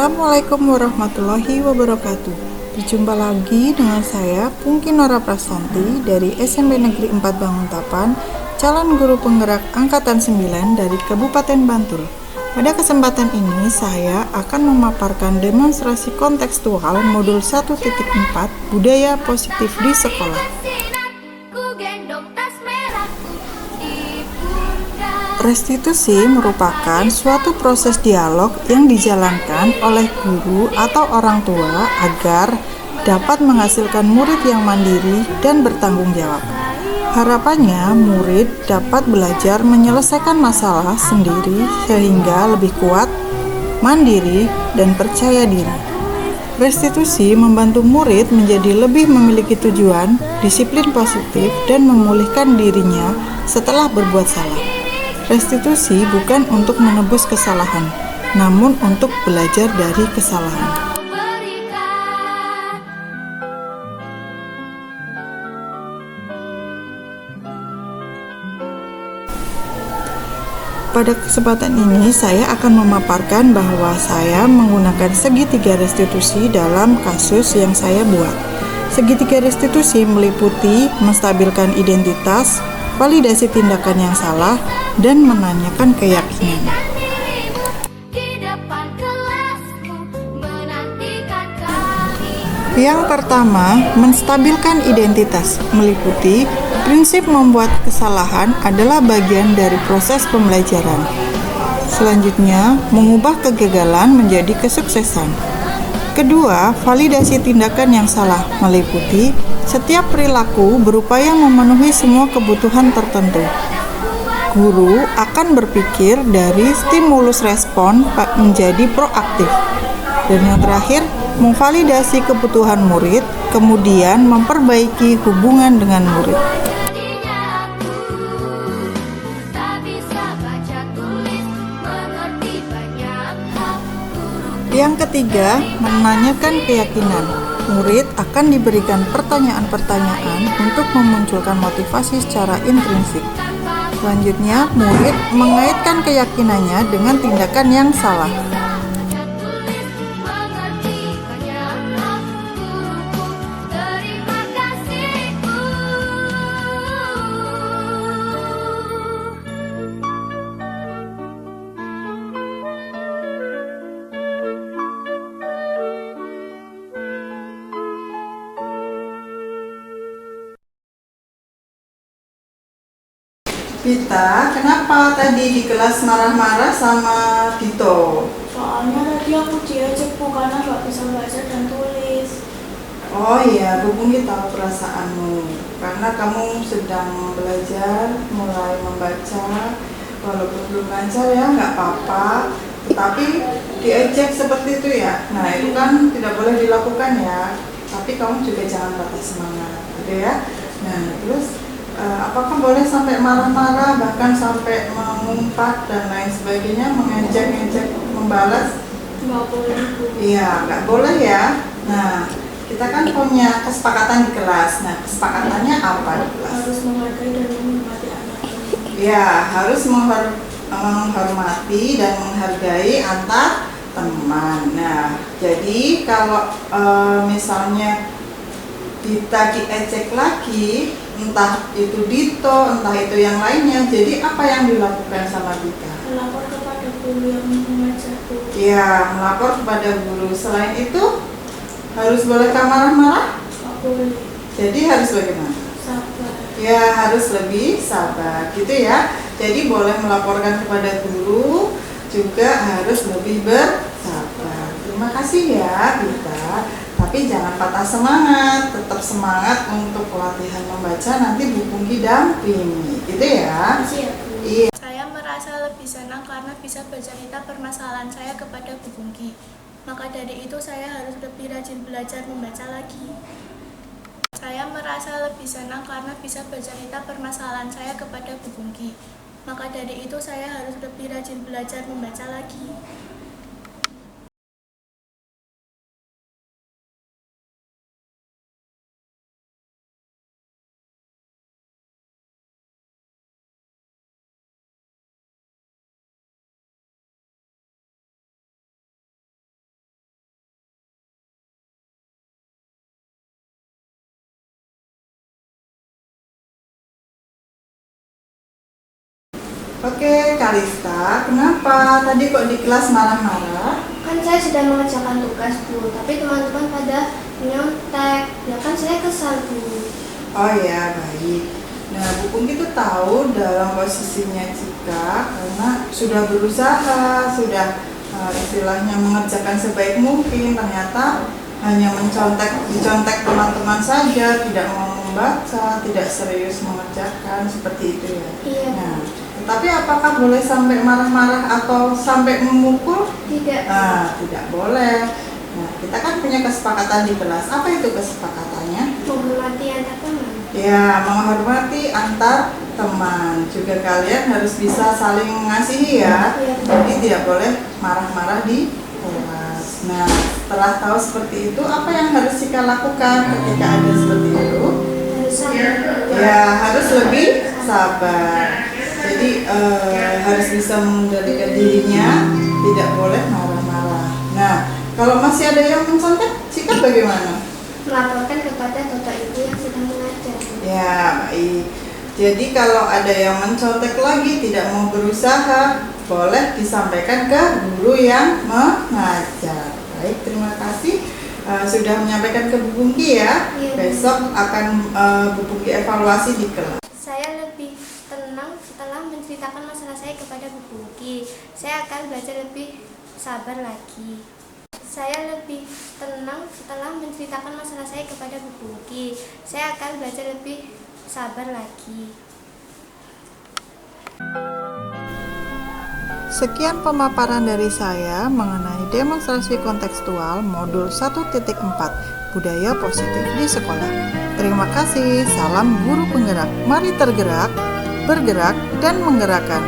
Assalamualaikum warahmatullahi wabarakatuh. Berjumpa lagi dengan saya Pungki Nora Prasanti dari SMP Negeri 4 Banguntapan, calon guru penggerak angkatan 9 dari Kabupaten Bantul. Pada kesempatan ini saya akan memaparkan demonstrasi kontekstual modul 1.4 budaya positif di sekolah. Restitusi merupakan suatu proses dialog yang dijalankan oleh guru atau orang tua agar dapat menghasilkan murid yang mandiri dan bertanggung jawab. Harapannya, murid dapat belajar menyelesaikan masalah sendiri sehingga lebih kuat, mandiri, dan percaya diri. Restitusi membantu murid menjadi lebih memiliki tujuan, disiplin positif, dan memulihkan dirinya setelah berbuat salah. Restitusi bukan untuk menebus kesalahan, namun untuk belajar dari kesalahan. Pada kesempatan ini saya akan memaparkan bahwa saya menggunakan segitiga restitusi dalam kasus yang saya buat. Segitiga restitusi meliputi menstabilkan identitas, validasi tindakan yang salah, dan menanyakan keyakinan. Yang pertama, menstabilkan identitas meliputi prinsip membuat kesalahan adalah bagian dari proses pembelajaran. Selanjutnya, mengubah kegagalan menjadi kesuksesan. Kedua, validasi tindakan yang salah meliputi setiap perilaku berupaya memenuhi semua kebutuhan tertentu. Guru akan berpikir dari stimulus respon menjadi proaktif. Dan yang terakhir, memvalidasi kebutuhan murid, kemudian memperbaiki hubungan dengan murid. Yang ketiga, menanyakan keyakinan. Murid akan diberikan pertanyaan-pertanyaan untuk memunculkan motivasi secara intrinsik. Selanjutnya, murid mengaitkan keyakinannya dengan tindakan yang salah. Pita, kenapa tadi di kelas marah-marah sama Dito? Soalnya tadi aku diajak karena nggak bisa baca dan tulis. Oh iya, Bubunggi tahu perasaanmu. Karena kamu sedang belajar, mulai membaca, walaupun belum lancar ya, nggak apa-apa. Tetapi diajak seperti itu ya. Nah itu kan tidak boleh dilakukan ya. Tapi kamu juga jangan patah semangat, gitu ya. Nah terus apakah boleh sampai marah-marah, bahkan sampai mengumpat dan lain sebagainya, mengejek-ngejek, membalas? Nggak boleh, Bu. Iya, nggak boleh ya. Nah, kita kan punya kesepakatan di kelas. Nah, kesepakatannya apa di kelas? Harus menghargai dan menghormati anak ini. Ya, harus menghormati dan menghargai antar teman. Nah, jadi kalau misalnya kita diejek lagi, entah itu Dito, entah itu yang lainnya, jadi apa yang dilakukan sama Dita? Melapor kepada guru yang mengajar, Bu. Ya, melapor kepada guru. Selain itu, harus bolehkah marah-marah? Nggak boleh. Jadi harus bagaimana? Sabar. Ya, harus lebih sabar, gitu ya. Jadi boleh melaporkan kepada guru, juga harus lebih bersabar. Terima kasih ya, Dita. Tapi jangan patah semangat, tetap semangat untuk pelatihan membaca, nanti Bu Pungki dampingi, gitu ya. Makasih ya, Bu. Iya. Saya merasa lebih senang karena bisa bercerita permasalahan saya kepada Bu Pungki. Maka dari itu saya harus lebih rajin belajar membaca lagi. Saya merasa lebih senang karena bisa bercerita permasalahan saya kepada Bu Pungki. Maka dari itu saya harus lebih rajin belajar membaca lagi. Oke, Kalista, kenapa tadi kok di kelas marah-marah? Kan saya sudah mengerjakan tugas, Bu, tapi teman-teman pada menyontek. Ya kan saya kesal, Bu. Oh ya, baik. Nah, Bu Pungki itu tahu dalam posisinya Cika karena sudah berusaha, sudah istilahnya mengerjakan sebaik mungkin, ternyata hanya dicontek teman-teman saja, tidak mau membaca, tidak serius mengerjakan, seperti itu ya. Iya. Nah, tapi apakah boleh sampai marah-marah atau sampai memukul? Tidak. Nah, tidak boleh. Nah, kita kan punya kesepakatan di kelas. Apa itu kesepakatannya? Menghormati antar teman. Ya, menghormati antar teman. Juga kalian harus bisa saling mengasihi ya. Iya. Jadi tidak boleh marah-marah di kelas. Nah, setelah tahu seperti itu, apa yang harus Cika lakukan ketika ada seperti itu? Harus sabar. Ya, harus lebih sabar. Jadi harus bisa mengendalikan dirinya, tidak boleh marah-marah. Nah, kalau masih ada yang mencontek, Cika bagaimana? Melaporkan kepada toto ibu yang sedang mengajar. Ya, baik. Jadi kalau ada yang mencontek lagi, tidak mau berusaha, boleh disampaikan ke guru yang mengajar. Baik, terima kasih sudah menyampaikan ke Bu Pungki ya. Iya. Besok akan Bu Pungki evaluasi di kelas. Saya lebih tenang setelah menceritakan masalah saya kepada Bu Pungki. Saya akan belajar lebih sabar lagi. Saya lebih tenang setelah menceritakan masalah saya kepada Bu Pungki. Saya akan belajar lebih sabar lagi. Sekian pemaparan dari saya mengenai demonstrasi kontekstual modul 1.4 Budaya Positif di Sekolah. Terima kasih, salam guru penggerak. Mari tergerak, bergerak, dan menggerakkan.